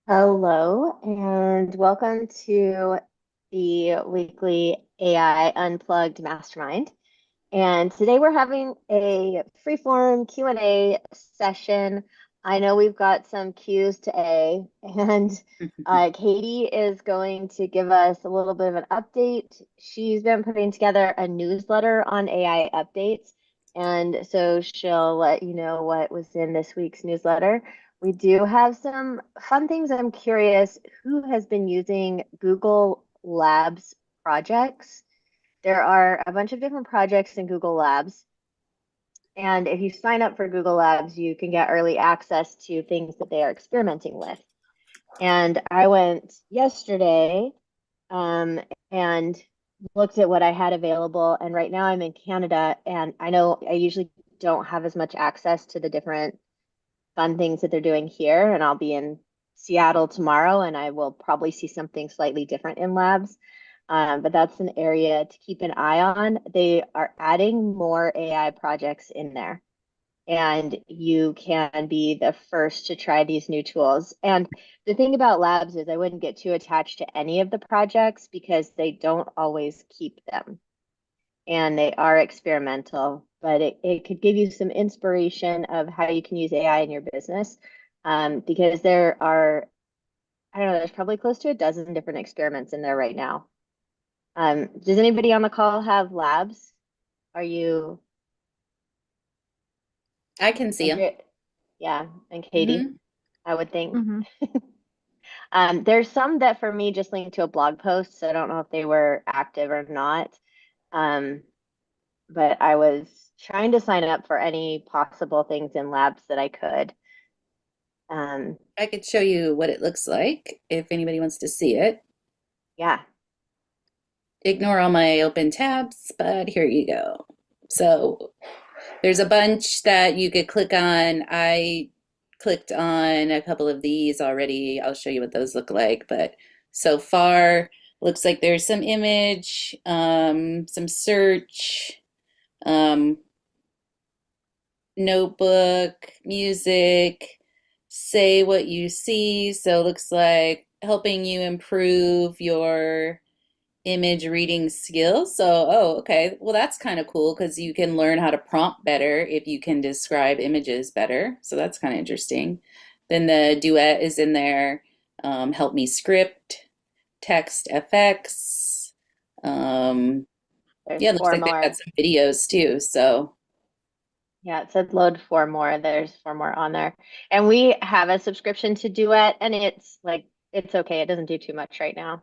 Hello, and welcome to the weekly AI Unplugged Mastermind. And today we're having a freeform Q&A session. I know we've got some Q's to A, and Katie is going to give us a little bit of an update. She's been putting together a newsletter on AI updates, and so she'll let you know what was in this week's newsletter. We do have some fun things. I'm curious who has been using Google Labs projects. There are a bunch of different projects in Google Labs. And if you sign up for Google Labs, you can get early access to things that they are experimenting with. And I went yesterday um, and looked at what I had available. And right now I'm in Canada, and I know I usually don't have as much access to the different fun things that they're doing here. And I'll be in Seattle tomorrow, and I will probably see something slightly different in labs. But that's an area to keep an eye on. They are adding more AI projects in there, and you can be the first to try these new tools. And the thing about labs is I wouldn't get too attached to any of the projects because they don't always keep them and they are experimental, but it could give you some inspiration of how you can use AI in your business. Because there are, I don't know, there's probably close to a dozen different experiments in there right now. Does anybody on the call have labs? Are you, I can see them. Andrea? Yeah, and Katie, Hmm. I would think. Hmm. There's some that for me just linked to a blog post, so I don't know if they were active or not. Um, but I was trying to sign up for any possible things in labs that I could. Um, I could show you what it looks like if anybody wants to see it. yeah. Ignore all my open tabs, but here you go. So there's a bunch that you could click on. I clicked on a couple of these already. I'll show you what those look like. But so far, looks like there's some image, some search, um, notebook, music, say what you see. So it looks like helping you improve your image reading skills. So, oh, okay. Well, that's kind of cool because you can learn how to prompt better if you can describe images better. So that's kind of interesting. Then the duet is in there. Help me script, text FX. Um, There's yeah, it looks four like they've got more. some videos too. So Yeah, it said load four more. There's four more on there. And we have a subscription to Duet, and it's like, it's okay. It doesn't do too much right now.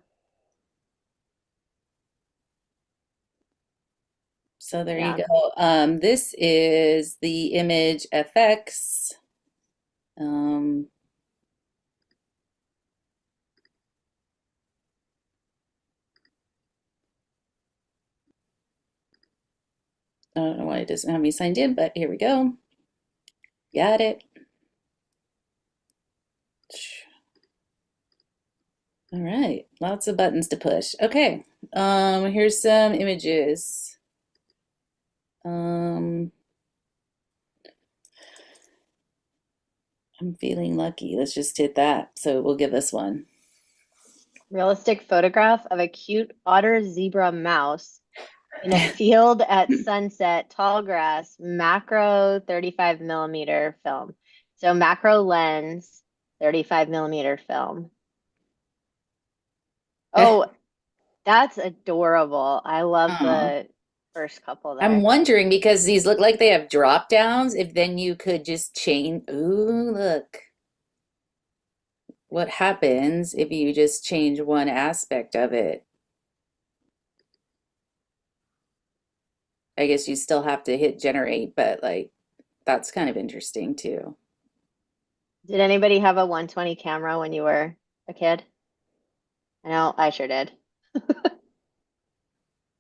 So there you Yeah. go. This is the image FX. Um, I don't know why it doesn't have me signed in, but here we go. Got it. All right, lots of buttons to push. Okay, here's some images. Um, I'm feeling lucky. Let's just hit that. So we'll give this one. Realistic photograph of a cute otter zebra mouse in a field at sunset, tall grass, macro 35 millimeter film. So macro lens, 35 millimeter film. Oh, that's adorable. I love Oh, the first couple I'm there. wondering because these look like they have drop downs. If then you could just change. Ooh, look. What happens if you just change one aspect of it? I guess you still have to hit generate, but like that's kind of interesting too. Did anybody have a 120 camera when you were a kid? I know I sure did.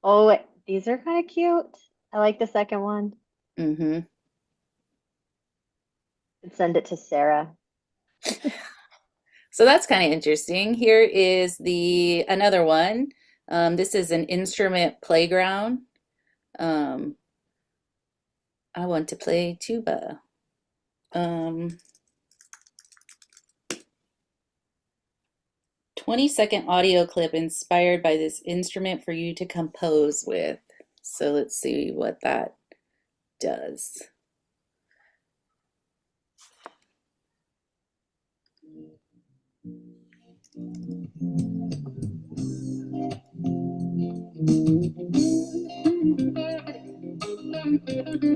Oh, these are kind of cute. I like the second one. Mm-hmm. I'd send it to Sarah. So that's kind of interesting. Here is the another one. This is an instrument playground. Um, I want to play tuba. Um, 20-second audio clip inspired by this instrument for you to compose with. So let's see what that does.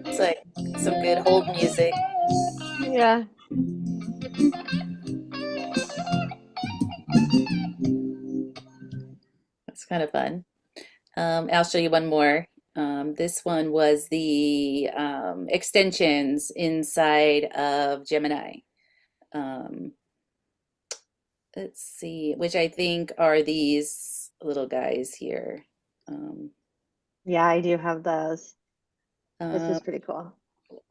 It's like some good hold music. Yeah. That's kind of fun. I'll show you one more. This one was the extensions inside of Gemini. Um, let's see, which I think are these little guys here. Um, Yeah, I do have those. This uh, is pretty cool.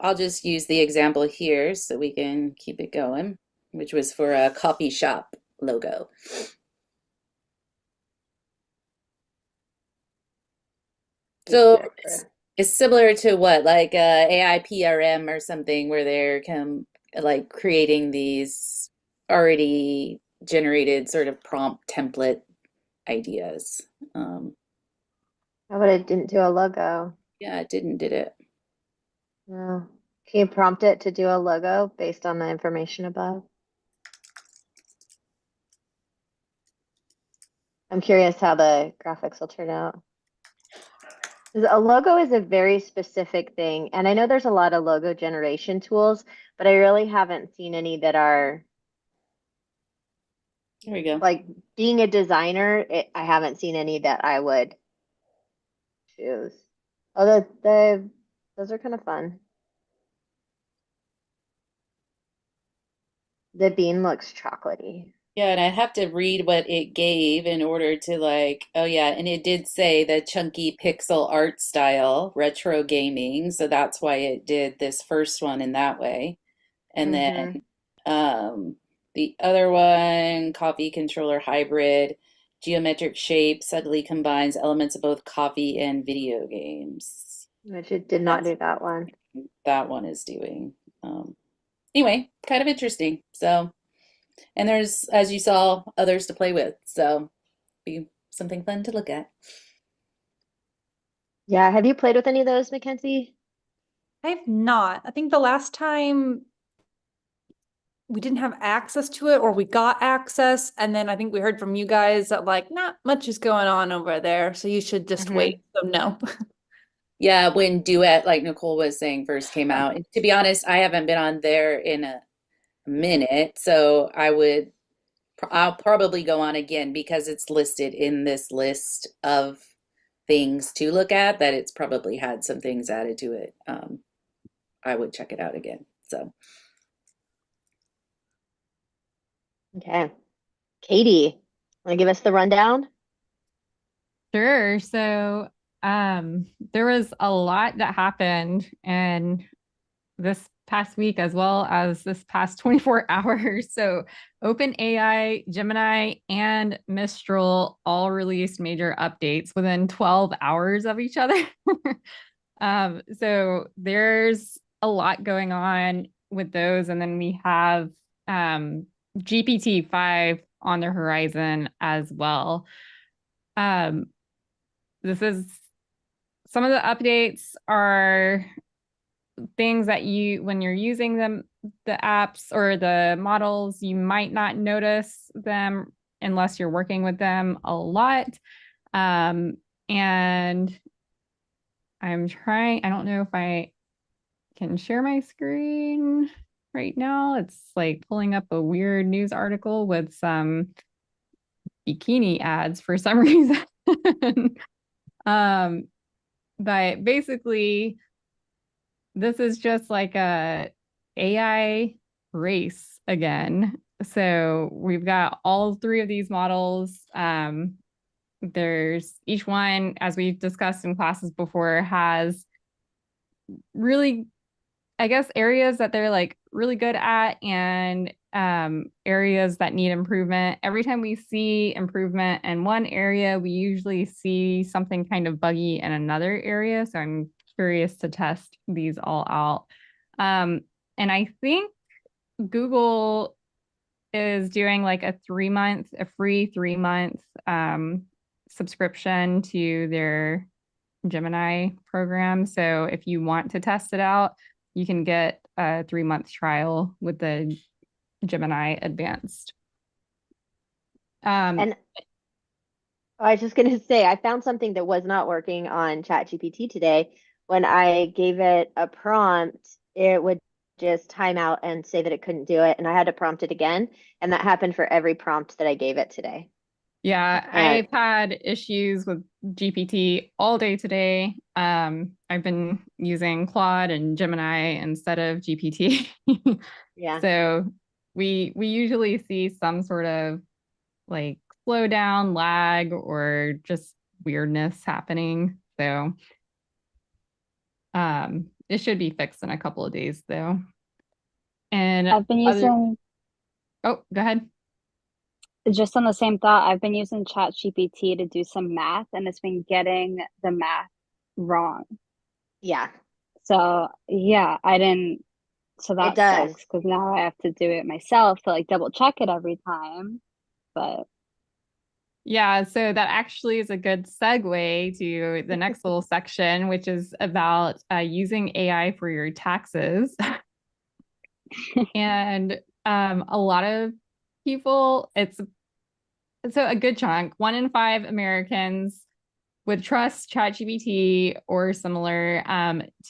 I'll just use the example here so we can keep it going, which was for a coffee shop logo. So Exactly. it's similar to what, like AI PRM or something, where they're like creating these already generated sort of prompt template ideas. Um, How about it didn't do a logo? yeah, it did it. No. Can you prompt it to do a logo based on the information above? I'm curious how the graphics will turn out. 'Cause a logo is a very specific thing, and I know there's a lot of logo generation tools, but I really haven't seen any that are There we go. like being a designer. I haven't seen any that I would choose. Oh, those are kind of fun. The bean looks chocolatey. Yeah, and I'd have to read what it gave in order to like, oh yeah, and it did say the chunky pixel art style, retro gaming, so that's why it did this first one in that way. And then Mm-hmm. um, the other one, coffee controller hybrid, geometric shape, subtly combines elements of both coffee and video games. Which it did not That's do that one. what that one is doing. Um, anyway, kind of interesting. So, and there's, as you saw, others to play with. So, be something fun to look at. Yeah, have you played with any of those, Mackenzie? I've not. I think the last time we didn't have access to it or we got access, and then I think we heard from you guys that like not much is going on over there, so you should just Mm-hmm. wait. So no. Yeah, when Duet, like Nicole was saying, first came out. And to be honest, I haven't been on there in a minute, so I'll probably go on again because it's listed in this list of things to look at that it's probably had some things added to it. I would check it out again. So, Okay. Katie, want to give us the rundown? Sure. So, there was a lot that happened in this past week as well as this past 24 hours. So, OpenAI, Gemini, and Mistral all released major updates within 12 hours of each other. So there's a lot going on with those. And then we have GPT-5 on the horizon as well. Um, this is some of the updates are things that when you're using them, the apps or the models, you might not notice them unless you're working with them a lot. And I don't know if I can share my screen right now. It's like pulling up a weird news article with some bikini ads for some reason. um, but basically, this is just like a AI race again. So we've got all three of these models. There's each one, as we've discussed in classes before, has really, I guess, areas that they're like really good at and areas that need improvement. Every time we see improvement in one area, we usually see something kind of buggy in another area. So I'm curious to test these all out. And I think Google is doing like a free 3-month subscription to their Gemini program. So if you want to test it out, you can get a 3-month trial with the Gemini Advanced. And I was just going to say, I found something that was not working on ChatGPT today. When I gave it a prompt, it would just time out and say that it couldn't do it. And I had to prompt it again. And that happened for every prompt that I gave it today. Yeah, I've had issues with GPT all day today. I've been using Claude and Gemini instead of GPT. Yeah. So we usually see some sort of like slowdown, lag, or just weirdness happening. So it should be fixed in a couple of days though. And I've been using, oh, go ahead. just on the same thought, I've been using ChatGPT to do some math, and it's been getting the math wrong. Yeah. So yeah, so that It does. sucks because now I have to do it myself to like double check it every time. But Yeah, so that actually is a good segue to the next little section, which is about using AI for your taxes. And a lot of people, so a good chunk, 1 in 5 Americans would trust ChatGPT or similar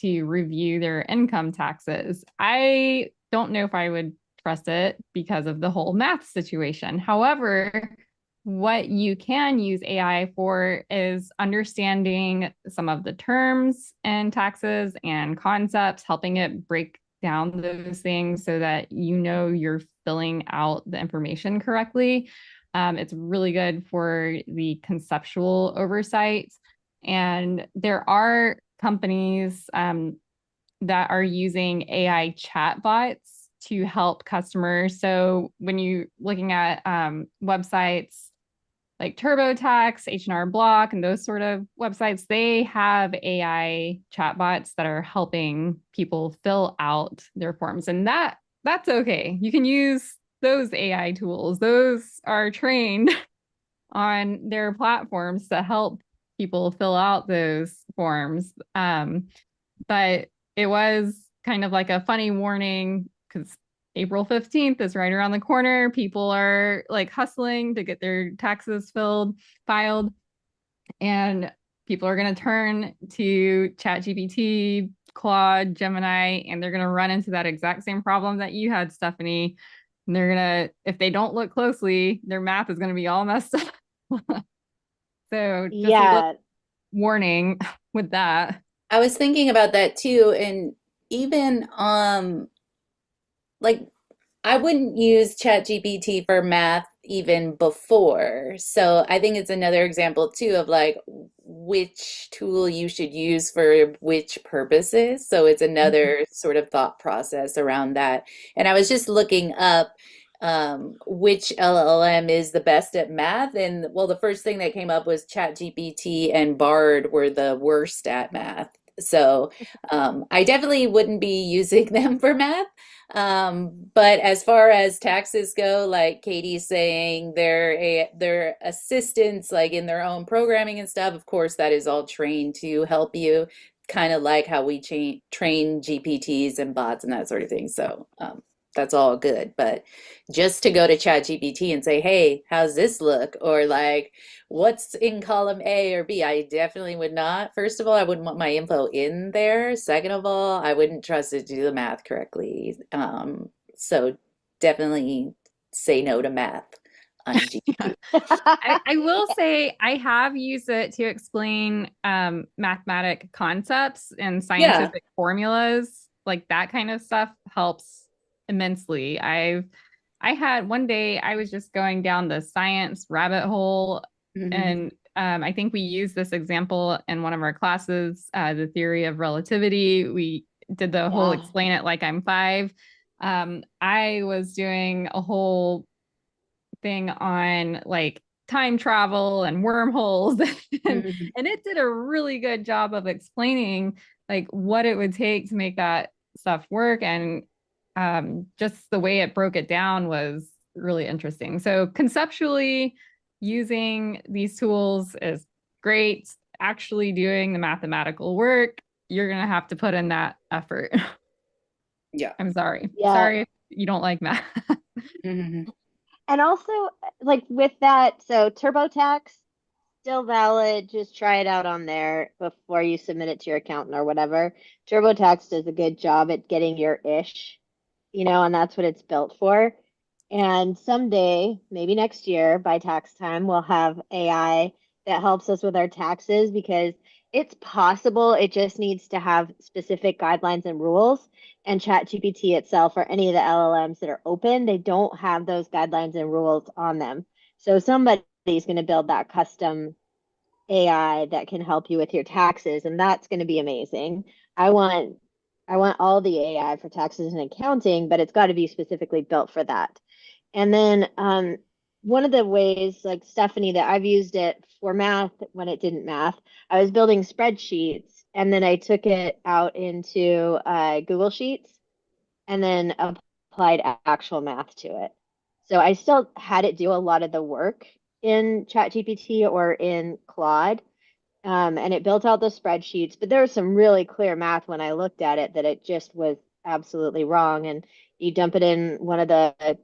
to review their income taxes. I don't know if I would trust it because of the whole math situation. However, what you can use AI for is understanding some of the terms in taxes and concepts, helping it break down those things so that you know you're filling out the information correctly. It's really good for the conceptual oversight. And there are companies that are using AI chatbots to help customers. So when you're looking at websites like TurboTax, H&R Block, and those sort of websites, they have AI chatbots that are helping people fill out their forms. And that's okay. You can use those AI tools. Those are trained on their platforms to help people fill out those forms. But it was kind of like a funny warning because April 15th is right around the corner. People are like hustling to get their taxes filed, and people are going to turn to ChatGPT, Claude, Gemini, and they're going to run into that exact same problem that you had, Stephanie. And they're going to, if they don't look closely, their math is going to be all messed up. So just a little warning with that. I was thinking about that too, and even like I wouldn't use ChatGPT for math even before. So I think it's another example too of like which tool you should use for which purposes. So it's another sort of thought process around that. And I was just looking up which LLM is the best at math. And well, the first thing that came up was ChatGPT and Bard were the worst at math. So I definitely wouldn't be using them for math. But as far as taxes go, like Katie's saying, their assistants, like in their own programming and stuff, of course, that is all trained to help you, kind of like how we train GPTs and bots and that sort of thing. So that's all good. But just to go to ChatGPT and say, hey, how's this look? Or like, what's in column A or B? I definitely would not. First of all, I wouldn't want my info in there. Second of all, I wouldn't trust it to do the math correctly. So definitely say no to math on GPT. I will say I have used it to explain mathematic concepts and scientific formulas. Like that kind of stuff helps immensely. I had one day I was just going down the science rabbit hole, and I think we used this example in one of our classes, the theory of relativity. We did the whole explain it like I'm 5. I was doing a whole thing on like time travel and wormholes and it did a really good job of explaining like what it would take to make that stuff work. And just the way it broke it down was really interesting. So conceptually, using these tools is great. Actually doing the mathematical work, you're going to have to put in that effort. Yeah. I'm sorry. Yeah. Sorry if you don't like math. Mhm. And also, like with that, so TurboTax, still valid. Just try it out on there before you submit it to your accountant or whatever. TurboTax does a good job at getting your ish, and that's what it's built for. And someday, maybe next year, by tax time, we'll have AI that helps us with our taxes because it's possible it just needs to have specific guidelines and rules. And ChatGPT itself or any of the LLMs that are open, they don't have those guidelines and rules on them. So somebody's going to build that custom AI that can help you with your taxes, and that's going to be amazing. I want all the AI for taxes and accounting, but it's got to be specifically built for that. And then one of the ways, like Stephanie, that I've used it for math when it didn't math, I was building spreadsheets, and then I took it out into Google Sheets, and then applied actual math to it. So I still had it do a lot of the work in ChatGPT or in Claude, and it built out the spreadsheets. But there was some really clear math when I looked at it that it just was absolutely wrong. And you dump it in one of the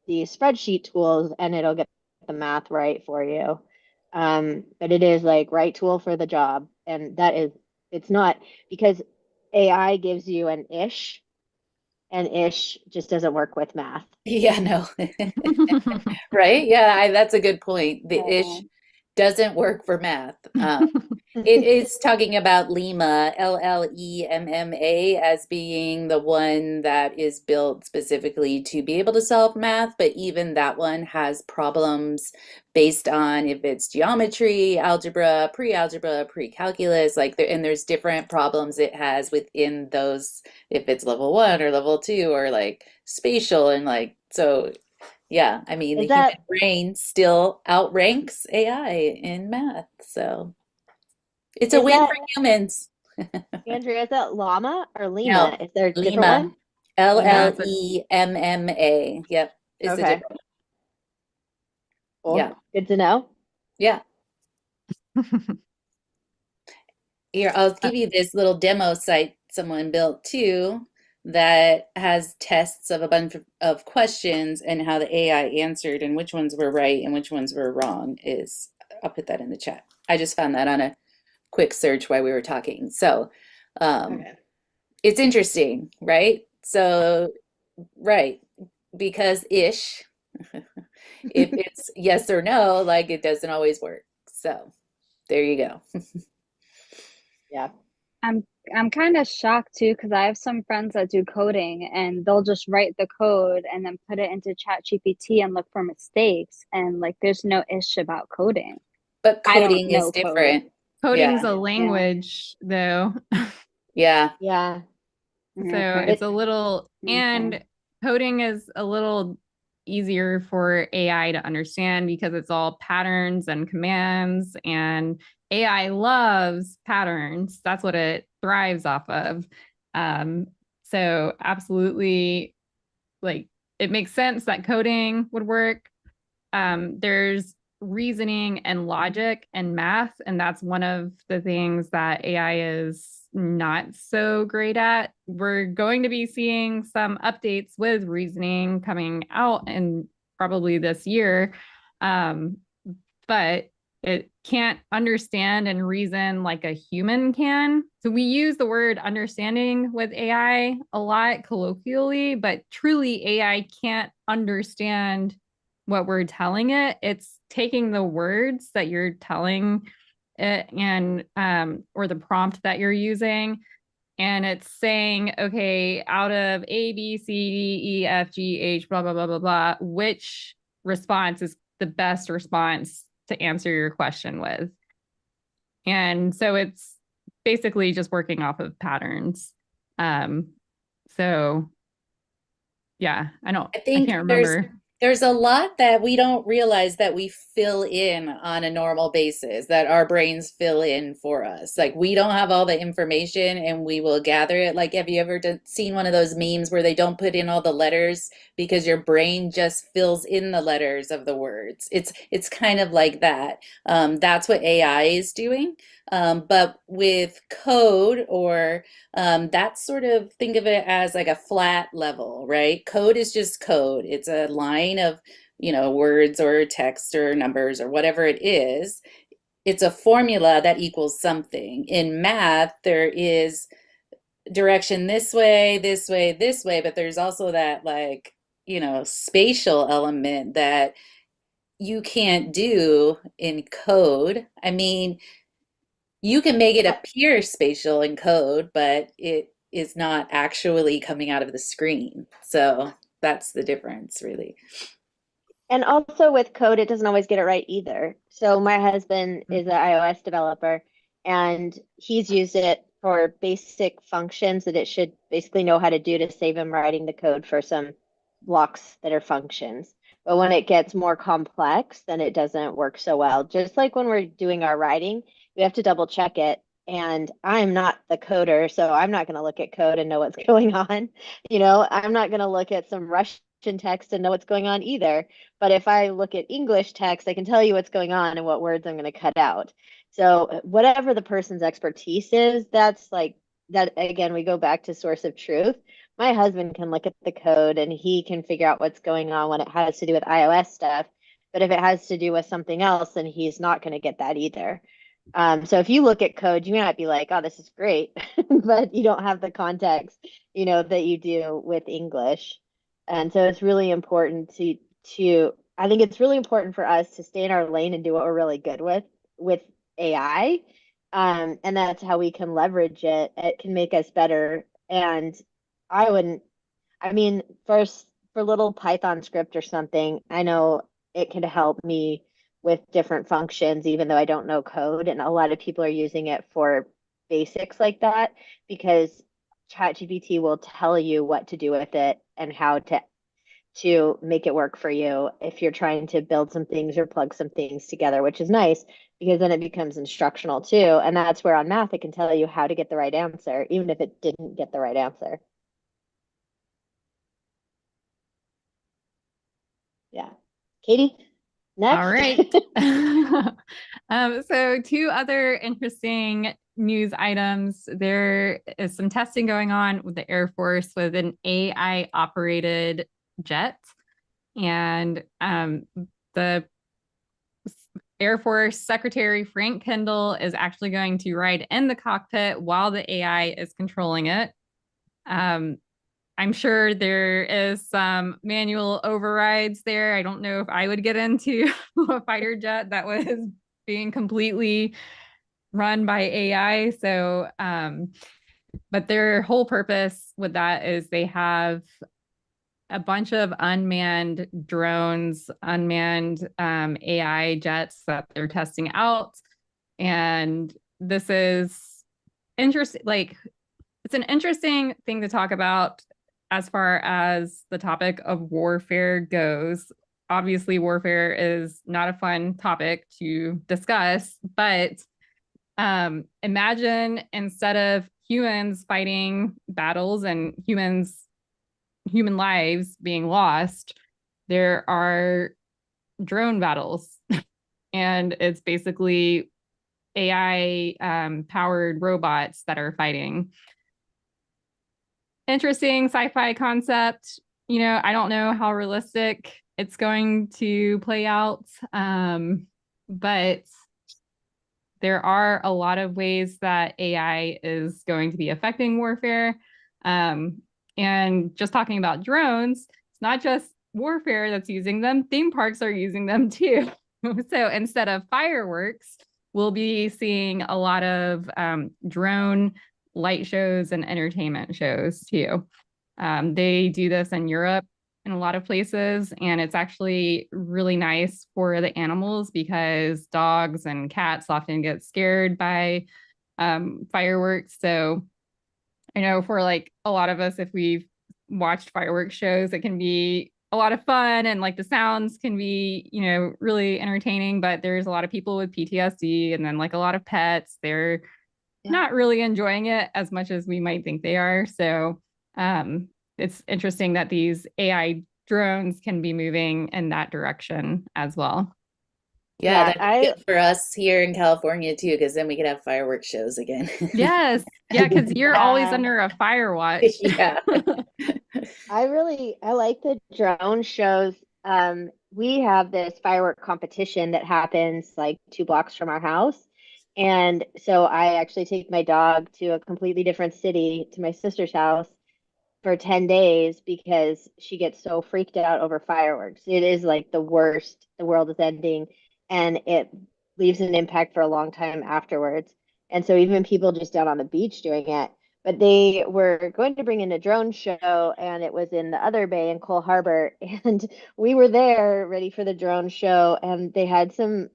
spreadsheet tools, and it'll get the math right for you. But it is like right tool for the job, and it's not because AI gives you an ish, and ish just doesn't work with math. Yeah, no. Right? Yeah, that's a good point. The ish doesn't work for math. It is talking about Lima, LLEMMA, as being the one that is built specifically to be able to solve math, but even that one has problems based on if it's geometry, algebra, pre-algebra, pre-calculus, and there's different problems it has within those, if it's level 1 or level 2 or like spatial and so yeah, I mean, the Is human that brain still outranks AI in math, so it's a is win that for humans. Andrea? Is that llama or No, Lima? Is there a different Lima, one? Yeah, Lima. it's a LLEMMA. Yep, it's a Okay, different. Yeah, cool. Good to know. yeah. Here, I'll give you this little demo site someone built too that has tests of a bunch of questions and how the AI answered and which ones were right and which ones were wrong I'll put that in the chat. I just found that on a quick search while we were talking. So, Okay. it's interesting, right? So, right, because ish, if it's yes or no, it doesn't always work. So, there you go. Yeah. I'm kind of shocked too because I have some friends that do coding and they'll just write the code and then put it into ChatGPT and look for mistakes and there's no ish about coding. But I don't coding is know code. different. coding's Yeah, a Yeah. language, though. yeah. Yeah. So Okay. it's a little, Okay. and coding is a little easier for AI to understand because it's all patterns and commands, and AI loves patterns. That's what it thrives off of. So absolutely, it makes sense that coding would work. There's reasoning and logic and math, and that's one of the things that AI is not so great at. We're going to be seeing some updates with reasoning coming out and probably this year, but it can't understand and reason like a human can. So we use the word understanding with AI a lot colloquially, but truly AI can't understand what we're telling it. It's taking the words that you're telling it and or the prompt that you're using, and it's saying, okay, out of A, B, C, D, E, F, G, H, blah, blah, blah, blah, blah, which response is the best response to answer your question with? And so it's basically just working off of patterns. So yeah, I I think can't remember. There's a lot that we don't realize that we fill in on a normal basis, that our brains fill in for us. Like we don't have all the information and we will gather it. Like, have you ever seen one of those memes where they don't put in all the letters because your brain just fills in the letters of the words? It's kind of like that. That's what AI is doing. But with code or that's sort of, think of it as like a flat level, right? Code is just code. It's a line of, words or text or numbers or whatever it is. It's a formula that equals something. In math, there is direction this way, this way, this way, but there's also that like, spatial element that you can't do in code. I mean, you can make it appear spatial in code, but it is not actually coming out of the screen. So that's the difference, really. And also with code, it doesn't always get it right either. So my husband is an iOS developer, and he's used it for basic functions that it should basically know how to do to save him writing the code for some blocks that are functions. But when it gets more complex, then it doesn't work so well. Just like when we're doing our writing, we have to double check it. And I'm not the coder, so I'm not going to look at code and know what's going on. I'm not going to look at some Russian text and know what's going on either. But if I look at English text, I can tell you what's going on and what words I'm going to cut out. So whatever the person's expertise is, that's like that. Again, we go back to source of truth. My husband can look at the code and he can figure out what's going on when it has to do with iOS stuff. But if it has to do with something else, then he's not going to get that either. So if you look at code, you might be like, oh, this is great, but you don't have the context, that you do with English. And so it's really important I think it's really important for us to stay in our lane and do what we're really good with AI. And that's how we can leverage it. It can make us better. And I mean, for little Python script or something, I know it can help me with different functions, even though I don't know code. And a lot of people are using it for basics like that because ChatGPT will tell you what to do with it and how to make it work for you if you're trying to build some things or plug some things together, which is nice because then it becomes instructional too. And that's where on math, it can tell you how to get the right answer, even if it didn't get the right answer. Yeah. Katie, next. All right. So two other interesting news items. There is some testing going on with the Air Force with an AI operated jet. And the Air Force Secretary Frank Kendall is actually going to ride in the cockpit while the AI is controlling it. I'm sure there is some manual overrides there. I don't know if I would get into a fighter jet that was being completely run by AI. So, but their whole purpose with that is they have a bunch of unmanned drones, unmanned AI jets that they're testing out. And this is interesting. Like, it's an interesting thing to talk about as far as the topic of warfare goes. Obviously, warfare is not a fun topic to discuss, but imagine instead of humans fighting battles and human lives being lost, there are drone battles. And it's basically AI powered robots that are fighting. Interesting sci-fi concept. I don't know how realistic it's going to play out, but there are a lot of ways that AI is going to be affecting warfare. And just talking about drones, it's not just warfare that's using them, theme parks are using them too. So instead of fireworks, we'll be seeing a lot of drone light shows and entertainment shows too. They do this in Europe in a lot of places, and it's actually really nice for the animals because dogs and cats often get scared by fireworks. So I know for like a lot of us, if we've watched fireworks shows, it can be a lot of fun and like the sounds can be, you know, really entertaining, but there's a lot of people with PTSD and then like a lot of pets. They're not really enjoying it as much as we might think they are. So it's interesting that these AI drones can be moving in that direction as well. Yeah, Yeah, that'd be good for us here in California too, because then we could have fireworks shows again. Yes. Yeah, because you're always under a fire watch. Yeah. I like the drone shows. We have this firework competition that happens like 2 blocks from our house. And so I actually take my dog to a completely different city to my sister's house for 10 days because she gets so freaked out over fireworks. It is like the worst, the world is ending, and it leaves an impact for a long time afterwards. And so even people just down on the beach doing it. But they were going to bring in a drone show, and it was in the other bay in Cole Harbor. And we were there ready for the drone show, and they had some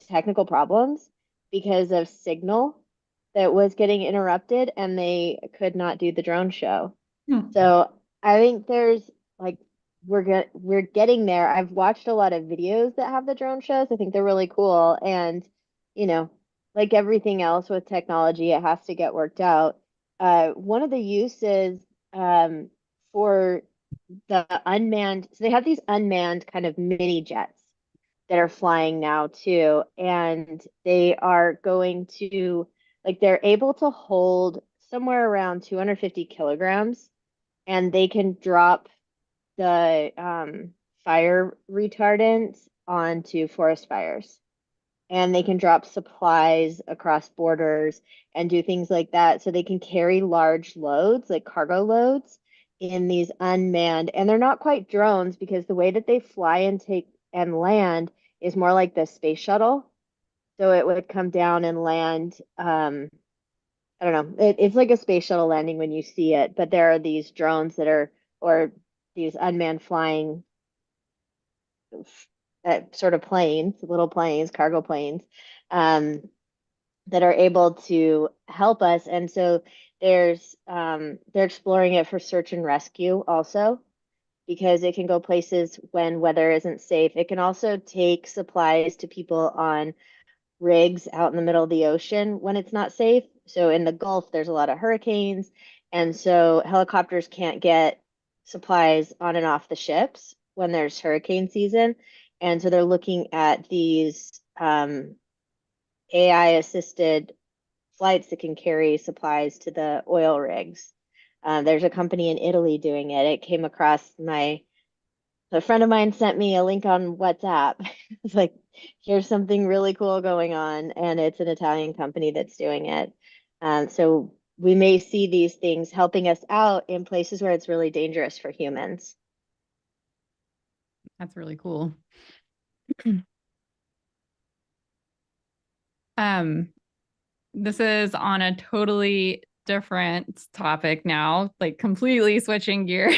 technical problems because of signal that was getting interrupted and they could not do the drone show. Hmm. So I think there's like we're getting there. I've watched a lot of videos that have the drone shows. I think they're really cool. And you know, like everything else with technology, it has to get worked out. One of the uses for the unmanned, so they have these unmanned kind of mini jets that are flying now too. And they are going to, like, they're able to hold somewhere around 250 kilograms and they can drop the fire retardant onto forest fires. And they can drop supplies across borders and do things like that. So they can carry large loads, like cargo loads, in these unmanned, and they're not quite drones because the way that they fly and take and land is more like the space shuttle. So it would come down and land. I don't know. It's like a space shuttle landing when you see it, but there are these drones that are, or these unmanned flying sort of planes, little planes, cargo planes, um, that are able to help us. And so they're exploring it for search and rescue also because it can go places when weather isn't safe. It can also take supplies to people on rigs out in the middle of the ocean when it's not safe. So in the Gulf, there's a lot of hurricanes. And so helicopters can't get supplies on and off the ships when there's hurricane season. And so they're looking at these AI assisted flights that can carry supplies to the oil rigs. There's a company in Italy doing it. It came across a friend of mine sent me a link on WhatsApp. It's like, here's something really cool going on, and it's an Italian company that's doing it. So we may see these things helping us out in places where it's really dangerous for humans. That's really cool. This is on a totally different topic now, like completely switching gears.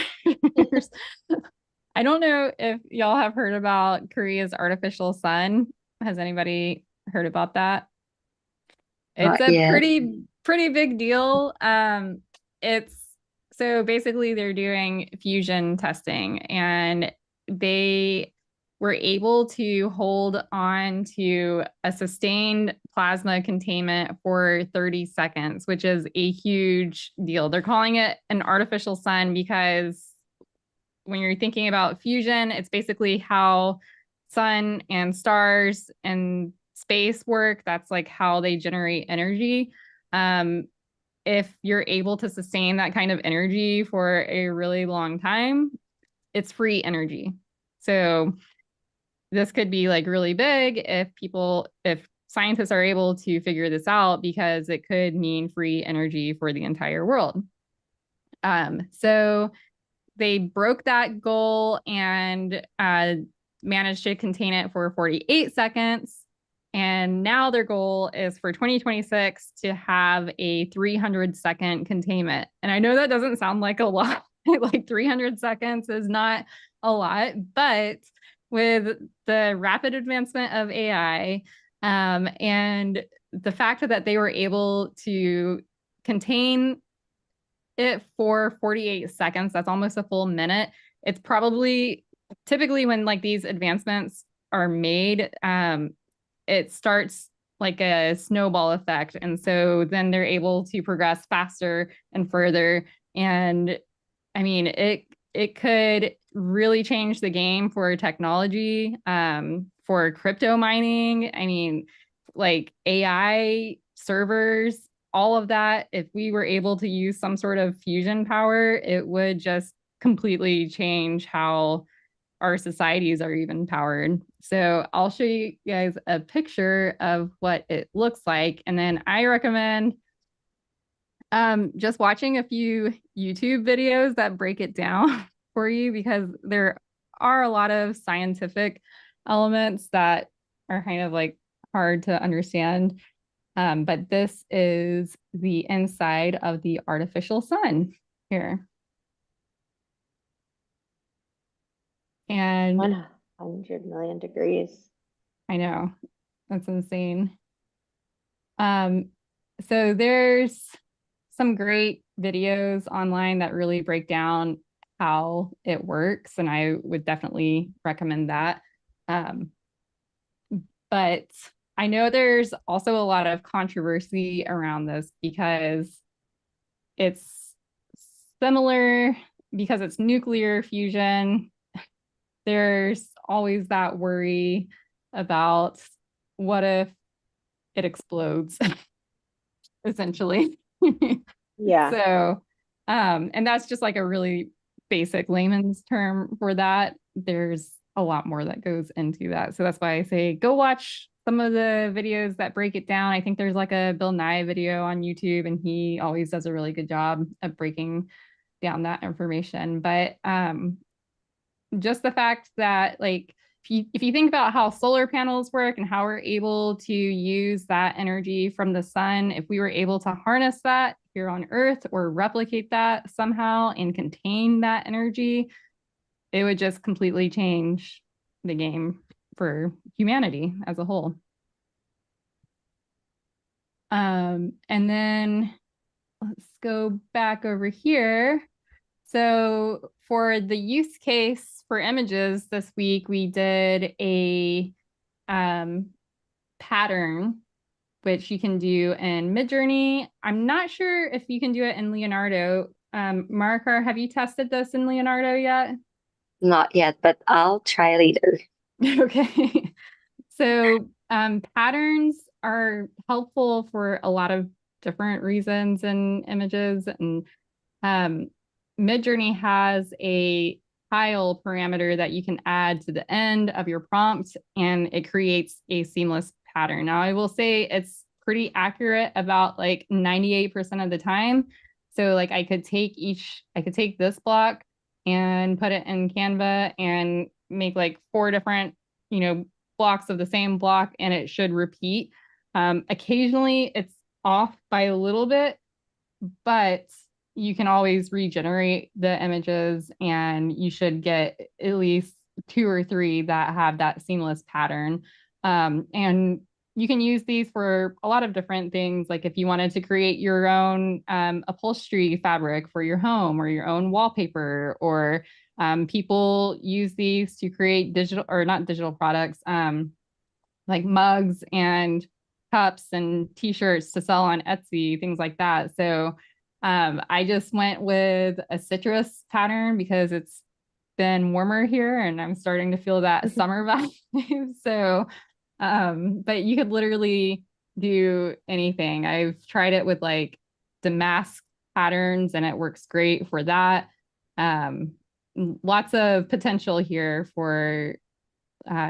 I don't know if y'all have heard about Korea's artificial sun. Has anybody heard about that? It's Not a yet. pretty big deal. It's so basically they're doing fusion testing and they were able to hold on to a sustained plasma containment for 30 seconds, which is a huge deal. They're calling it an artificial sun because when you're thinking about fusion, it's basically how sun and stars and space work. That's like how they generate energy. If you're able to sustain that kind of energy for a really long time, it's free energy. So this could be like really big if scientists are able to figure this out because it could mean free energy for the entire world. So they broke that goal and managed to contain it for 48 seconds. And now their goal is for 2026 to have a 300-second containment. And I know that doesn't sound like a lot. Like 300 seconds is not a lot, but with the rapid advancement of AI and the fact that they were able to contain it for 48 seconds, that's almost a full minute, it's probably typically when like these advancements are made, it starts like a snowball effect. And so then they're able to progress faster and further. And I mean, it could really change the game for technology, for crypto mining. I mean, like AI servers, all of that. If we were able to use some sort of fusion power, it would just completely change how our societies are even powered. So I'll show you guys a picture of what it looks like. And then I recommend just watching a few YouTube videos that break it down for you, because there are a lot of scientific elements that are kind of like hard to understand. But this is the inside of the artificial sun here. And 100 million degrees. I know, that's insane. So there's some great videos online that really break down how it works, and I would definitely recommend that. But I know there's also a lot of controversy around this because it's similar, because it's nuclear fusion. There's always that worry about what if it explodes, essentially. Yeah. So, and that's just like a really basic layman's term for that. There's a lot more that goes into that. So that's why I say go watch some of the videos that break it down. I think there's like a Bill Nye video on YouTube, and he always does a really good job of breaking down that information. But just the fact that, like, if you think about how solar panels work and how we're able to use that energy from the sun, if we were able to harness that here on Earth or replicate that somehow and contain that energy, it would just completely change the game for humanity as a whole. And then let's go back over here. So for the use case for images this week, we did a pattern, which you can do in Midjourney. I'm not sure if you can do it in Leonardo. Marikar, have you tested this in Leonardo yet? Not yet, but I'll try later. Okay. So patterns are helpful for a lot of different reasons in images. And Midjourney has a tile parameter that you can add to the end of your prompt, and it creates a seamless pattern. Now, I will say it's pretty accurate about like 98% of the time. So like I could take this block and put it in Canva and make like 4 different, blocks of the same block, and it should repeat. Occasionally it's off by a little bit, but you can always regenerate the images, and you should get at least 2 or 3 that have that seamless pattern. And you can use these for a lot of different things. Like if you wanted to create your own upholstery fabric for your home, or your own wallpaper, or people use these to create digital, or not digital products, like mugs and cups and t-shirts to sell on Etsy, things like that. So I just went with a citrus pattern because it's been warmer here and I'm starting to feel that summer vibe. So, but you could literally do anything. I've tried it with like damask patterns and it works great for that. Lots of potential here for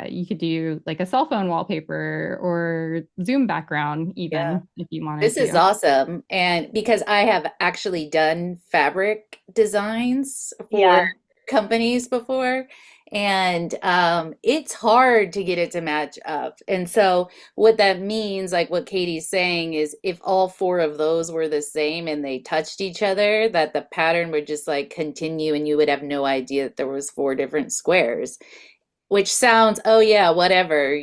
you could do like a cell phone wallpaper or Zoom background even if you wanted This to. is awesome. And because I have actually done fabric designs for companies before, and it's hard to get it to match up. And so what that means, like what Katie's saying, is if all 4 of those were the same and they touched each other, that the pattern would just like continue and you would have no idea that there was 4 different squares. which sounds, oh yeah, whatever,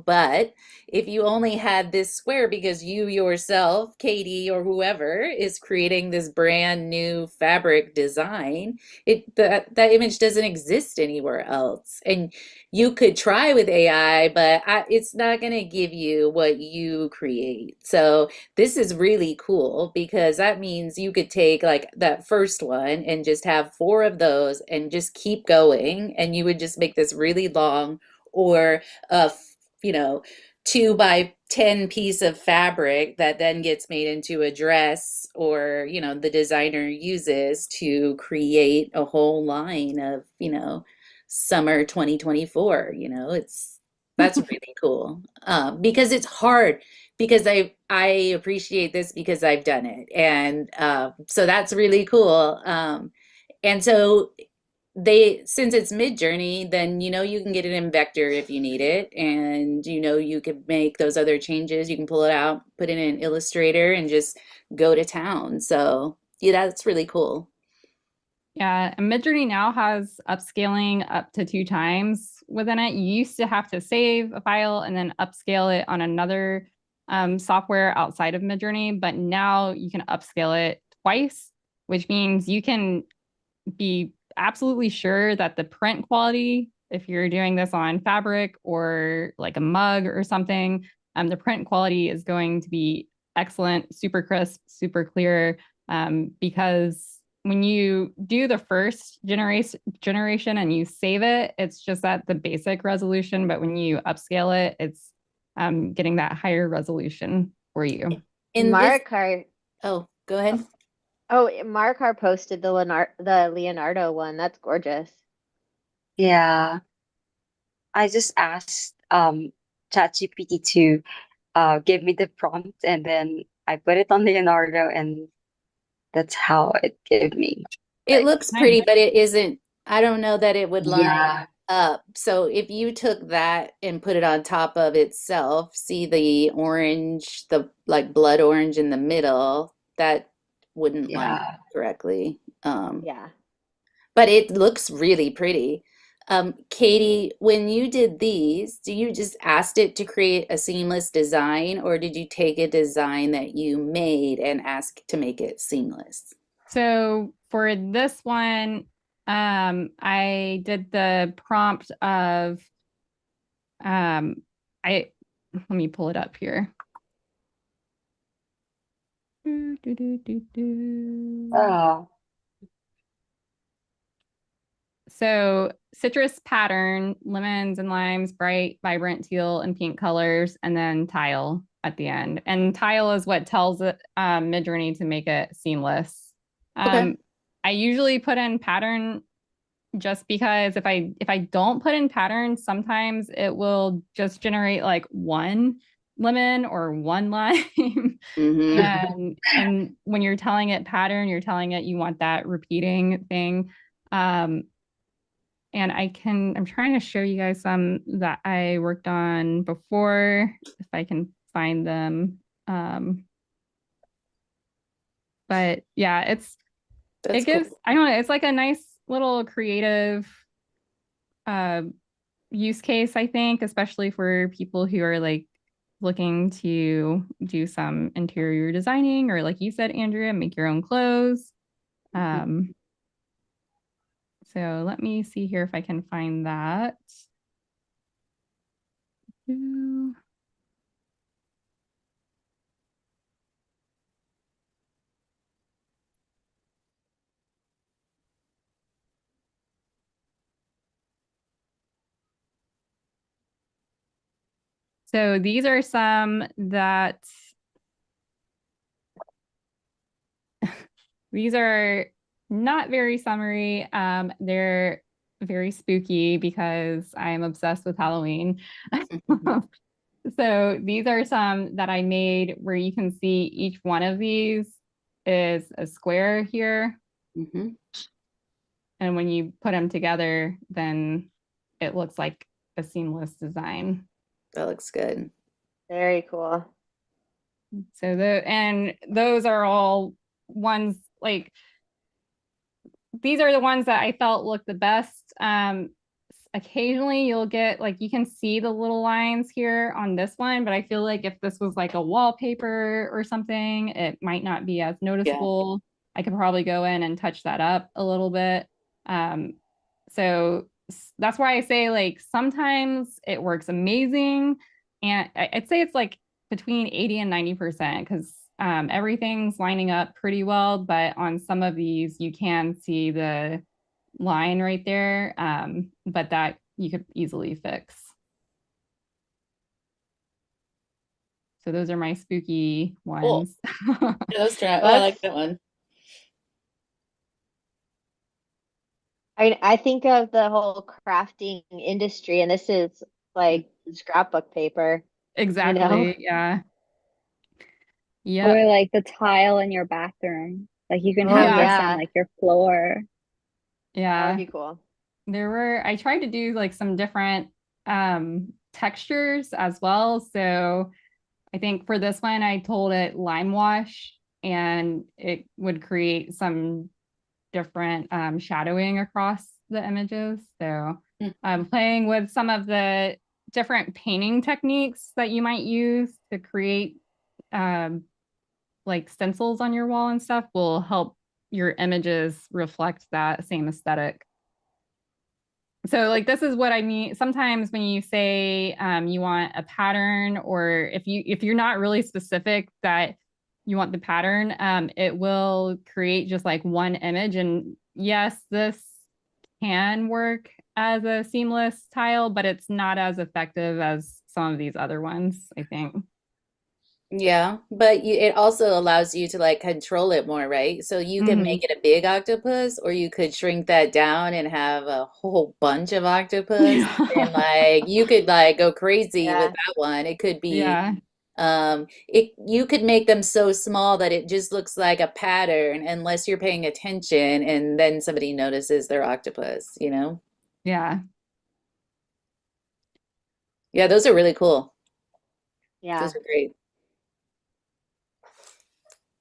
but if you only had this square because you yourself, Katie or whoever, is creating this brand new fabric design, that image doesn't exist anywhere else. And you could try with AI, but it's not going to give you what you create. So this is really cool because that means you could take like that first one and just have four of those and just keep going, and you would just make this really long, or a 2 by 10 piece of fabric that then gets made into a dress, or the designer uses to create a whole line of summer 2024. That's really cool, because it's hard, because I appreciate this because I've done it, and so that's really cool. And so since it's Mid-Journey, then you can get it in Vector if you need it, and you could make those other changes. You can pull it out, put it in Illustrator, and just go to town. So yeah, that's really cool. Yeah, and Midjourney now has upscaling up to 2 times within it. You used to have to save a file and then upscale it on another software outside of Midjourney, but now you can upscale it twice, which means you can be absolutely sure that the print quality, if you're doing this on fabric or like a mug or something, the print quality is going to be excellent, super crisp, super clear, because when you do the first generation and you save it, it's just at the basic resolution. But when you upscale it, it's getting that higher resolution for you. In this, Mark oh, go ahead. Mark posted the Leonardo one. That's gorgeous. Yeah. I just asked ChatGPT to give me the prompt, and then I put it on Leonardo, and that's how it gave me. It Like, looks Nice. pretty, but it isn't. I don't know that it would line yeah, up. So if you took that and put it on top of itself, see the orange, the like blood orange in the middle, that wouldn't line yeah. up correctly. Yeah. But it looks really pretty. Katie, when you did these, do you just asked it to create a seamless design, or did you take a design that you made and ask to make it seamless? So for this one, I did the prompt of I let me pull it up here. Oh, So citrus pattern, lemons and limes, bright, vibrant teal and pink colors, and then tile at the end. And tile is what tells it Midjourney to make it seamless. Okay. I usually put in pattern just because if I don't put in pattern, sometimes it will just generate like one lemon or one lime. Mm-hmm. And when you're telling it pattern, you're telling it you want that repeating thing. And I'm trying to show you guys some that I worked on before, if I can find them. But yeah, it That's gives, cool. I don't know, it's like a nice little creative uh, use case, I think, especially for people who are like looking to do some interior designing, or like you said, Andrea, make your own clothes. Um, so let me see here if I can find that. So these are some that these are not very summery. They're very spooky because I'm obsessed with Halloween. So these are some that I made where you can see each one of these is a square here. Mm-hmm. And when you put them together, then it looks like a seamless design. That looks good. Very cool. So those are all ones like these are the ones that I felt looked the best. occasionally you'll get like, you can see the little lines here on this one, but I feel like if this was like a wallpaper or something, it might not be as noticeable. I could probably go in and touch that up a little bit. So that's why I say like sometimes it works amazing. And I'd say it's like between 80 and 90% because everything's lining up pretty well. But on some of these, you can see the line right there, but that you could easily fix. So those are my spooky ones. Cool. I like that one. I think of the whole crafting industry, and this is like scrapbook paper. Exactly. You know? Yeah. Yeah. Or like the tile in your bathroom. Like you can Oh, have this yeah. on like your floor. That Yeah. would be cool. I tried to do like some different textures as well. So I think for this one, I told it lime wash and it would create some different shadowing across the images. So I'm playing with some of the different painting techniques that you might use to create like stencils on your wall and stuff will help your images reflect that same aesthetic. So like this is what I mean. Sometimes when you say you want a pattern, or if you're not really specific that you want the pattern, it will create just like one image. And yes, this can work as a seamless tile, but it's not as effective as some of these other ones, I think. Yeah, but it also allows you to like control it more, right? So you can make it a big octopus, or you could shrink that down and have a whole bunch of octopus. And like you could like go crazy with that one. It could be Yeah. you could make them so small that it just looks like a pattern unless you're paying attention and then somebody notices their octopus, you know? Yeah. Yeah, those are really cool. Yeah. Those are great.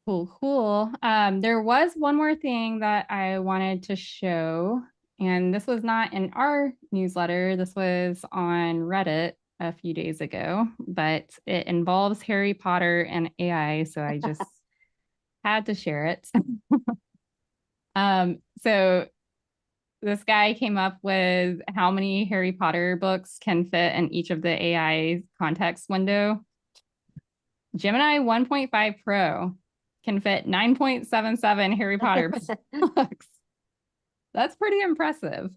Cool. There was one more thing that I wanted to show, and this was not in our newsletter. This was on Reddit a few days ago, but it involves Harry Potter and AI, so I just had to share it. So this guy came up with how many Harry Potter books can fit in each of the AI context window. Gemini 1.5 Pro can fit 9.77 Harry Potter books. That's pretty impressive.